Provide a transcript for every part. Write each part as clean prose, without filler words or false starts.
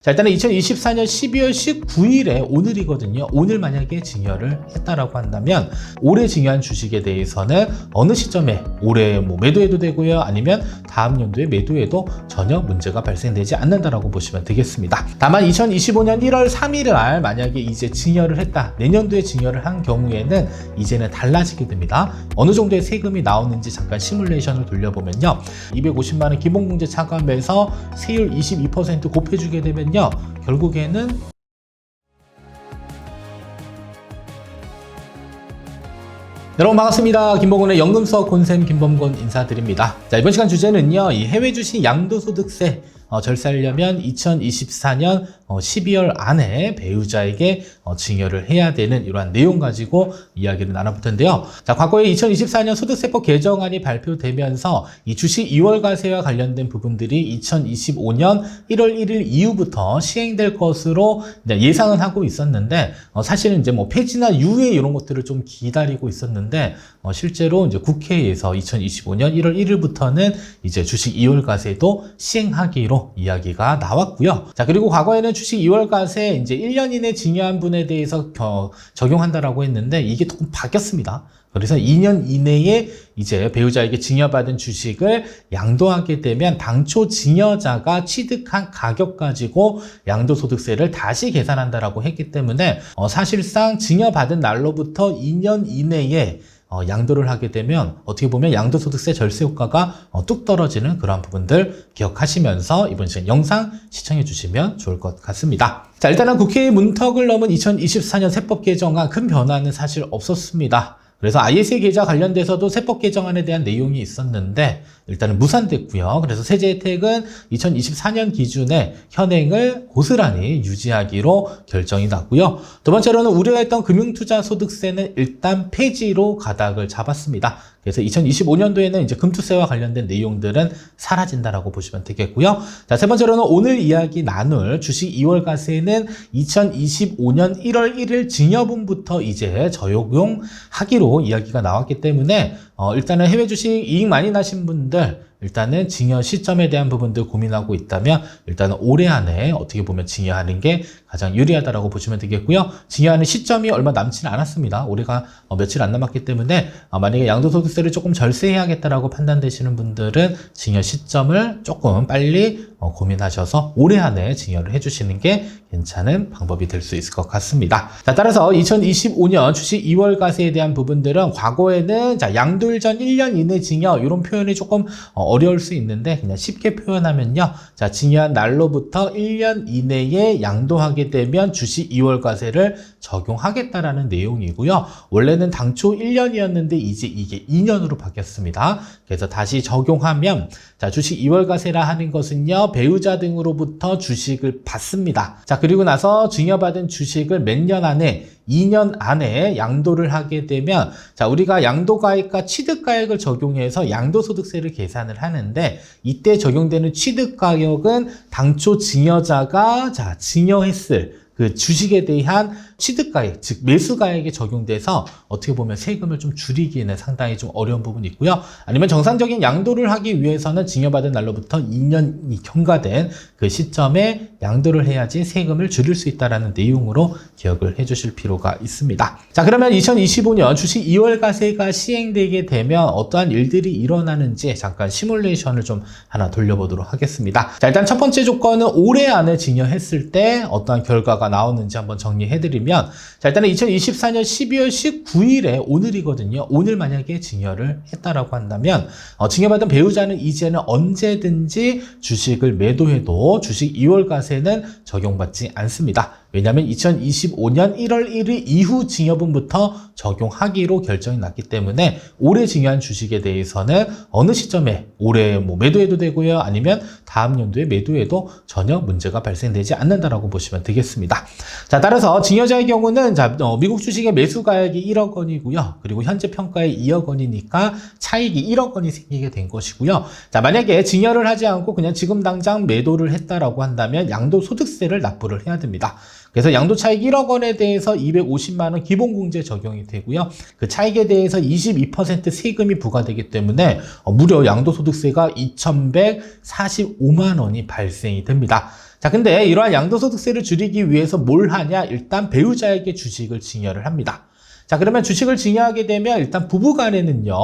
자, 일단은 2024년 12월 19일에 오늘이거든요. 오늘 만약에 증여를 했다라고 한다면 올해 증여한 주식에 대해서는 어느 시점에 올해 매도해도 되고요. 아니면 다음 연도에 매도해도 전혀 문제가 발생되지 않는다라고 보시면 되겠습니다. 다만 2025년 1월 3일 날 만약에 이제 증여를 했다. 내년도에 증여를 한 경우에는 이제는 달라지게 됩니다. 어느 정도의 세금이 나오는지 잠깐 시뮬레이션을 돌려보면요. 250만 원 기본공제 차감해서 세율 22% 곱해주게 되면 결국에는 여러분 반갑습니다. 김범곤의 연금수업 곤쌤 김범곤 인사드립니다. 자, 이번 시간 주제는요, 이 해외 주식 양도소득세 절세하려면 2024년 12월 안에 배우자에게 증여를 해야 되는 이러한 내용 가지고 이야기를 나눠볼 텐데요. 자, 과거에 2024년 소득세법 개정안이 발표되면서 이 주식 2월 과세와 관련된 부분들이 2025년 1월 1일 이후부터 시행될 것으로 예상은 하고 있었는데, 사실은 이제 폐지나 유예 이런 것들을 좀 기다리고 있었는데, 실제로 이제 국회에서 2025년 1월 1일부터는 이제 주식 2월 과세도 시행하기로 이야기가 나왔고요. 자, 그리고 과거에는 주식 2월 과세 이제 1년 이내 증여한 분에 대해서 적용한다라고 했는데 이게 조금 바뀌었습니다. 그래서 2년 이내에 이제 배우자에게 증여받은 주식을 양도하게 되면 당초 증여자가 취득한 가격 가지고 양도소득세를 다시 계산한다라고 했기 때문에 사실상 증여받은 날로부터 2년 이내에 양도를 하게 되면 어떻게 보면 양도소득세 절세 효과가 뚝 떨어지는 그러한 부분들 기억하시면서 이번 시간 영상 시청해 주시면 좋을 것 같습니다. 자, 일단은 국회의 문턱을 넘은 2024년 세법 개정안 큰 변화는 사실 없었습니다. 그래서 ISA 계좌 관련돼서도 세법 개정안에 대한 내용이 있었는데 일단은 무산됐고요. 그래서 세제 혜택은 2024년 기준에 현행을 고스란히 유지하기로 결정이 났고요. 두 번째로는 우려했던 금융투자소득세는 일단 폐지로 가닥을 잡았습니다. 그래서 2025년도에는 이제 금투세와 관련된 내용들은 사라진다라고 보시면 되겠고요. 자, 세 번째로는 오늘 이야기 나눌 주식 2월 과세는 2025년 1월 1일 증여분부터 이제 적용하기로 이야기가 나왔기 때문에 일단은 해외 주식 이익 많이 나신 분들 일단은 증여 시점에 대한 부분들 고민하고 있다면 일단은 올해 안에 어떻게 보면 증여하는 게 가장 유리하다라고 보시면 되겠고요. 증여하는 시점이 얼마 남지는 않았습니다. 올해가 며칠 안 남았기 때문에 만약에 양도소득세를 조금 절세해야겠다라고 판단되시는 분들은 증여 시점을 조금 빨리 고민하셔서 올해 안에 증여를 해주시는 게 괜찮은 방법이 될 수 있을 것 같습니다. 자, 따라서 2025년 주식 2월 과세에 대한 부분들은 과거에는 양도일 전 1년 이내 증여 이런 표현이 조금 어려울 수 있는데 그냥 쉽게 표현하면요. 자, 증여한 날로부터 1년 이내에 양도하게 되면 주식 2월 과세를 적용하겠다라는 내용이고요. 원래는 당초 1년이었는데 이제 이게 2년으로 바뀌었습니다. 그래서 다시 적용하면 자, 주식 2월 과세라 하는 것은요. 배우자 등으로부터 주식을 받습니다. 자, 그리고 나서 증여받은 주식을 몇 년 안에 2년 안에 양도를 하게 되면 자, 우리가 양도가액과 취득가액을 적용해서 양도소득세를 계산을 하는데 이때 적용되는 취득가격은 당초 증여자가 증여했을 그 주식에 대한 취득가액, 즉 매수가액에 적용돼서 어떻게 보면 세금을 좀 줄이기에는 상당히 좀 어려운 부분이 있고요. 아니면 정상적인 양도를 하기 위해서는 증여받은 날로부터 2년이 경과된 그 시점에 양도를 해야지 세금을 줄일 수 있다는 내용으로 기억을 해주실 필요가 있습니다. 자, 그러면 2025년 주식 2월 과세가 시행되게 되면 어떠한 일들이 일어나는지 잠깐 시뮬레이션을 좀 하나 돌려보도록 하겠습니다. 자, 일단 첫 번째 조건은 올해 안에 증여했을 때 어떠한 결과가 나오는지 한번 정리해드리면 자, 일단은 2024년 12월 19일에 오늘이거든요. 오늘 만약에 증여를 했다라고 한다면 증여받은 배우자는 이제는 언제든지 주식을 매도해도 주식 2월 과세는 적용받지 않습니다. 왜냐하면 2025년 1월 1일 이후 증여분부터 적용하기로 결정이 났기 때문에 올해 증여한 주식에 대해서는 어느 시점에 올해 매도해도 되고요. 아니면 다음 연도에 매도해도 전혀 문제가 발생되지 않는다라고 보시면 되겠습니다. 자, 따라서 증여자의 경우는 미국 주식의 매수가액이 1억 원이고요. 그리고 현재 평가액 2억 원이니까 차익이 1억 원이 생기게 된 것이고요. 자, 만약에 증여를 하지 않고 그냥 지금 당장 매도를 했다라고 한다면 양도소득세를 납부를 해야 됩니다. 그래서 양도차익 1억 원에 대해서 250만 원 기본공제 적용이 되고요. 그 차익에 대해서 22% 세금이 부과되기 때문에 무려 양도소득세가 2,145만 원이 발생이 됩니다. 자, 근데 이러한 양도소득세를 줄이기 위해서 뭘 하냐? 일단 배우자에게 주식을 증여를 합니다. 자, 그러면 주식을 증여하게 되면 일단 부부간에는요,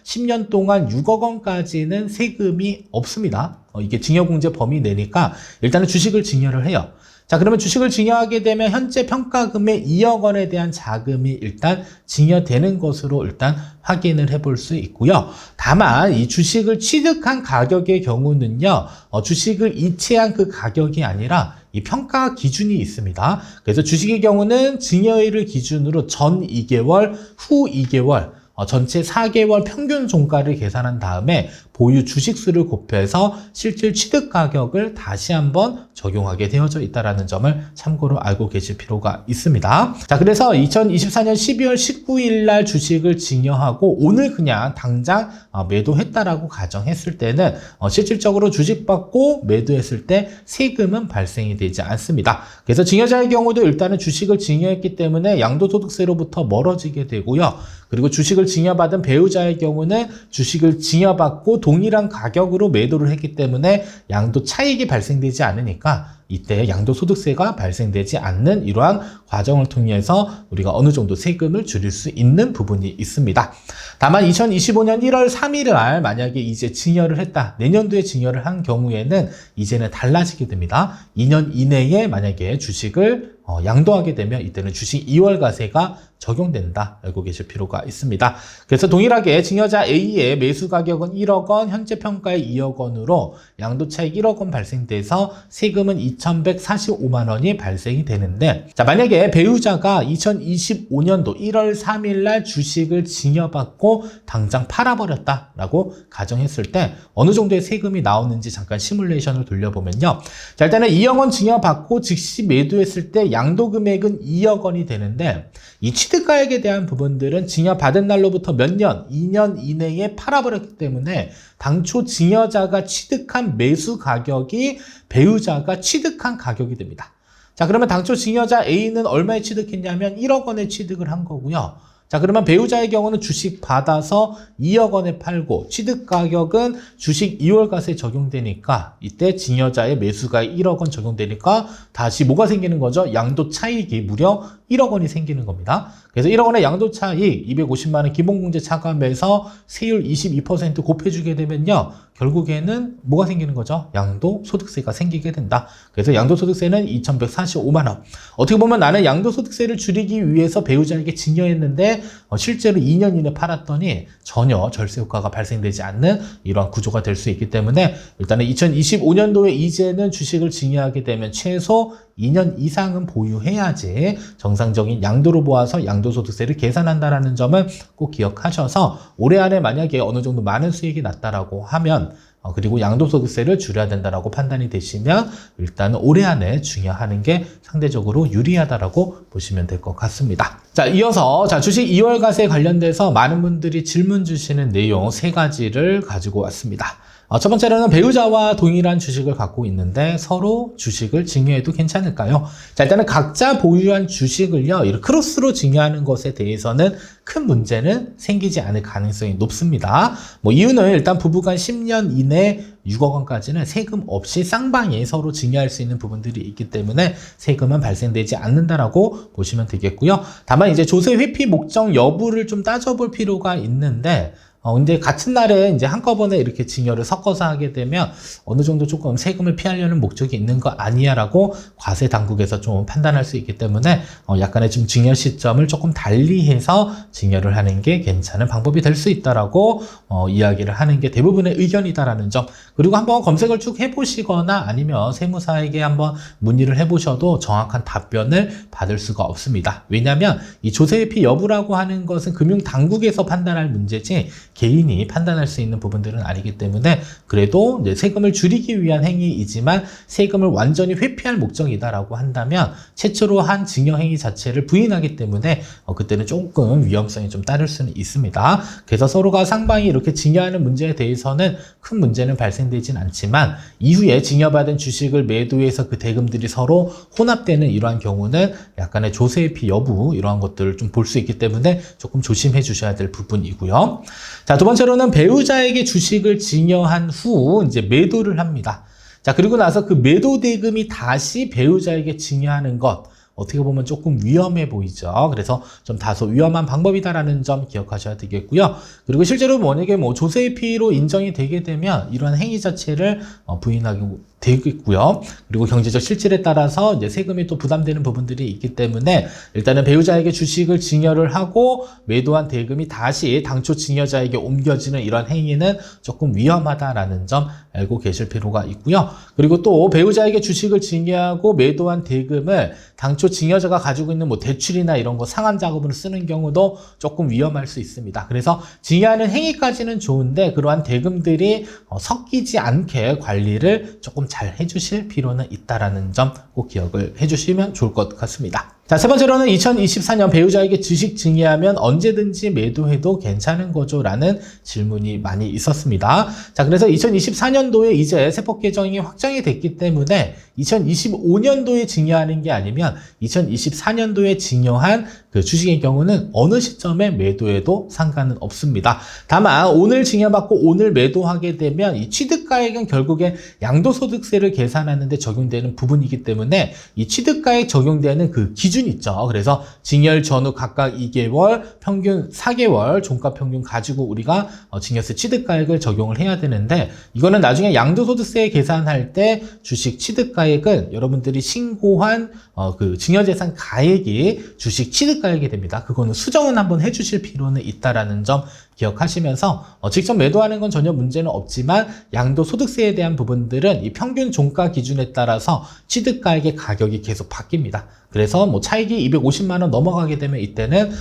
10년 동안 6억 원까지는 세금이 없습니다. 이게 증여공제 범위 내니까 일단은 주식을 증여를 해요. 자, 그러면 주식을 증여하게 되면 현재 평가금의 2억 원에 대한 자금이 일단 증여되는 것으로 일단 확인을 해볼 수 있고요. 다만 이 주식을 취득한 가격의 경우는요, 주식을 이체한 그 가격이 아니라 이 평가 기준이 있습니다. 그래서 주식의 경우는 증여일을 기준으로 전 2개월, 후 2개월, 전체 4개월 평균 종가를 계산한 다음에 보유 주식수를 곱해서 실질 취득 가격을 다시 한번 적용하게 되어져 있다는 점을 참고로 알고 계실 필요가 있습니다. 자, 그래서 2024년 12월 19일 날 주식을 증여하고 오늘 그냥 당장 매도했다라고 가정했을 때는 실질적으로 주식 받고 매도했을 때 세금은 발생이 되지 않습니다. 그래서 증여자의 경우도 일단은 주식을 증여했기 때문에 양도소득세로부터 멀어지게 되고요. 그리고 주식을 증여받은 배우자의 경우는 주식을 증여받고 동일한 가격으로 매도를 했기 때문에 양도 차익이 발생되지 않으니까 이때 양도소득세가 발생되지 않는 이러한 과정을 통해서 우리가 어느 정도 세금을 줄일 수 있는 부분이 있습니다. 다만 2025년 1월 3일 날 만약에 이제 증여를 했다, 내년도에 증여를 한 경우에는 이제는 달라지게 됩니다. 2년 이내에 만약에 주식을 양도하게 되면 이때는 주식 2월과세가 적용된다, 알고 계실 필요가 있습니다. 그래서 동일하게 증여자 A의 매수 가격은 1억 원, 현재 평가의 2억 원으로 양도차익 1억 원 발생돼서 세금은 2,145만 원이 발생이 되는데, 자, 만약에 배우자가 2025년도 1월 3일 날 주식을 증여받고 당장 팔아버렸다라고 가정했을 때 어느 정도의 세금이 나오는지 잠깐 시뮬레이션을 돌려보면요. 자, 일단은 2억 원 증여받고 즉시 매도했을 때 양도 금액은 2억 원이 되는데, 이 취득가액에 대한 부분들은 증여받은 날로부터 몇 년, 2년 이내에 팔아버렸기 때문에 당초 증여자가 취득한 매수 가격이 배우자가 취득한 가격이 됩니다. 자, 그러면 당초 증여자 A는 얼마에 취득했냐면 1억 원에 취득을 한 거고요. 자, 그러면 배우자의 경우는 주식 받아서 2억 원에 팔고 취득 가격은 주식 2월과세 적용되니까 이때 증여자의 매수가액 1억 원 적용되니까 다시 뭐가 생기는 거죠? 양도 차익이 무려 1억 원이 생기는 겁니다. 그래서 1억 원의 양도 차익 250만 원 기본공제 차감해서 세율 22% 곱해주게 되면요, 결국에는 뭐가 생기는 거죠? 양도소득세가 생기게 된다. 그래서 양도소득세는 2,145만 원. 어떻게 보면 나는 양도소득세를 줄이기 위해서 배우자에게 증여했는데 실제로 2년 이내 팔았더니 전혀 절세 효과가 발생되지 않는 이러한 구조가 될 수 있기 때문에 일단은 2025년도에 이제는 주식을 증여하게 되면 최소 2년 이상은 보유해야지 정상적인 양도로 보아서 양도소득세를 계산한다라는 점을 꼭 기억하셔서 올해 안에 만약에 어느 정도 많은 수익이 났다라고 하면 그리고 양도소득세를 줄여야 된다라고 판단이 되시면 일단은 올해 안에 증여하는 게 상대적으로 유리하다라고 보시면 될 것 같습니다. 자, 이어서 주식 2월과세 관련돼서 많은 분들이 질문 주시는 내용 3가지를 가지고 왔습니다. 첫 번째로는 배우자와 동일한 주식을 갖고 있는데 서로 주식을 증여해도 괜찮을까요? 자, 일단은 각자 보유한 주식을요, 이렇게 크로스로 증여하는 것에 대해서는 큰 문제는 생기지 않을 가능성이 높습니다. 이유는 일단 부부간 10년 이내 6억 원까지는 세금 없이 쌍방이 서로 증여할 수 있는 부분들이 있기 때문에 세금은 발생되지 않는다라고 보시면 되겠고요. 다만 이제 조세 회피 목적 여부를 좀 따져볼 필요가 있는데, 근데 같은 날에 이제 한꺼번에 이렇게 증여를 섞어서 하게 되면 어느 정도 조금 세금을 피하려는 목적이 있는 거 아니야라고 과세 당국에서 좀 판단할 수 있기 때문에 약간의 좀 증여 시점을 조금 달리해서 증여를 하는 게 괜찮은 방법이 될 수 있다라고 이야기를 하는 게 대부분의 의견이다라는 점. 그리고 한번 검색을 쭉 해보시거나 아니면 세무사에게 한번 문의를 해보셔도 정확한 답변을 받을 수가 없습니다. 왜냐하면 이 조세회피 여부라고 하는 것은 금융당국에서 판단할 문제지 개인이 판단할 수 있는 부분들은 아니기 때문에 그래도 이제 세금을 줄이기 위한 행위이지만 세금을 완전히 회피할 목적이다라고 한다면 최초로 한 증여 행위 자체를 부인하기 때문에 그때는 조금 위험성이 좀 따를 수는 있습니다. 그래서 서로가 상방이 이렇게 증여하는 문제에 대해서는 큰 문제는 발생되진 않지만 이후에 증여받은 주식을 매도해서 그 대금들이 서로 혼합되는 이러한 경우는 약간의 조세회피 여부 이러한 것들을 좀 볼 수 있기 때문에 조금 조심해 주셔야 될 부분이고요. 자, 두 번째로는 배우자에게 주식을 증여한 후 이제 매도를 합니다. 자, 그리고 나서 그 매도 대금이 다시 배우자에게 증여하는 것, 어떻게 보면 조금 위험해 보이죠. 그래서 좀 다소 위험한 방법이다라는 점 기억하셔야 되겠고요. 그리고 실제로 만약에 뭐 조세의 피의로 인정이 되게 되면 이러한 행위 자체를 부인하게 되겠고요. 그리고 경제적 실질에 따라서 이제 세금이 또 부담되는 부분들이 있기 때문에 일단은 배우자에게 주식을 증여를 하고 매도한 대금이 다시 당초 증여자에게 옮겨지는 이런 행위는 조금 위험하다라는 점 알고 계실 필요가 있고요. 그리고 또 배우자에게 주식을 증여하고 매도한 대금을 당초 증여자가 가지고 있는 뭐 대출이나 이런 거 상환 작업으로 쓰는 경우도 조금 위험할 수 있습니다. 그래서 증여하는 행위까지는 좋은데 그러한 대금들이 섞이지 않게 관리를 조금 잘 해주실 필요는 있다라는 점 꼭 기억을 해주시면 좋을 것 같습니다. 자, 세 번째로는 2024년 배우자에게 주식 증여하면 언제든지 매도해도 괜찮은 거죠? 라는 질문이 많이 있었습니다. 자, 그래서 2024년도에 이제 세법 개정이 확정이 됐기 때문에 2025년도에 증여하는 게 아니면 2024년도에 증여한 그 주식의 경우는 어느 시점에 매도해도 상관은 없습니다. 다만 오늘 증여받고 오늘 매도하게 되면 이 취득가액은 결국엔 양도소득세를 계산하는 데 적용되는 부분이기 때문에 이 취득가액 적용되는 그 기준이 있죠. 그래서 증여일 전후 각각 2개월, 평균 4개월 종가평균 가지고 우리가 증여세 취득가액을 적용을 해야 되는데 이거는 나중에 양도소득세 계산할 때 주식 취득가액은 여러분들이 신고한 그 증여재산 가액이 주식 취득가액이 됩니다. 그거는 수정은 한번 해주실 필요는 있다라는 점 기억하시면서 직접 매도하는 건 전혀 문제는 없지만 양도소득세에 대한 부분들은 이 평균 종가 기준에 따라서 취득가액의 가격이 계속 바뀝니다. 그래서 뭐 차익이 250만 원 넘어가게 되면 이때는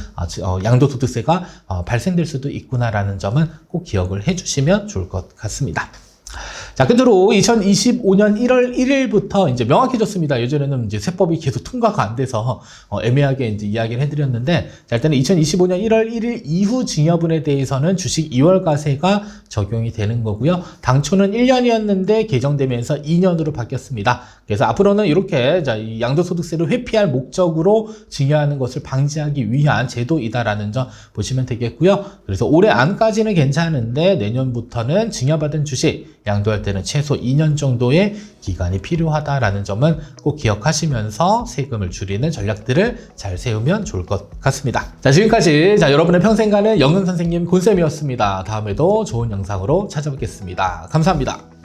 양도소득세가 발생될 수도 있구나라는 점은 꼭 기억을 해주시면 좋을 것 같습니다. 자, 끝으로 2025년 1월 1일부터 이제 명확해졌습니다. 예전에는 이제 세법이 계속 통과가 안 돼서 애매하게 이제 이야기를 해드렸는데, 자, 일단은 2025년 1월 1일 이후 증여분에 대해서는 주식 2월가세가 적용이 되는 거고요. 당초는 1년이었는데 개정되면서 2년으로 바뀌었습니다. 그래서 앞으로는 이렇게 이 양도소득세를 회피할 목적으로 증여하는 것을 방지하기 위한 제도이다라는 점 보시면 되겠고요. 그래서 올해 안까지는 괜찮은데 내년부터는 증여받은 주식 양도할 때는 최소 2년 정도의 기간이 필요하다라는 점은 꼭 기억하시면서 세금을 줄이는 전략들을 잘 세우면 좋을 것 같습니다. 자, 지금까지 여러분의 평생 가는 연금 선생님 곤쌤이었습니다. 다음에도 좋은 영상으로 찾아뵙겠습니다. 감사합니다.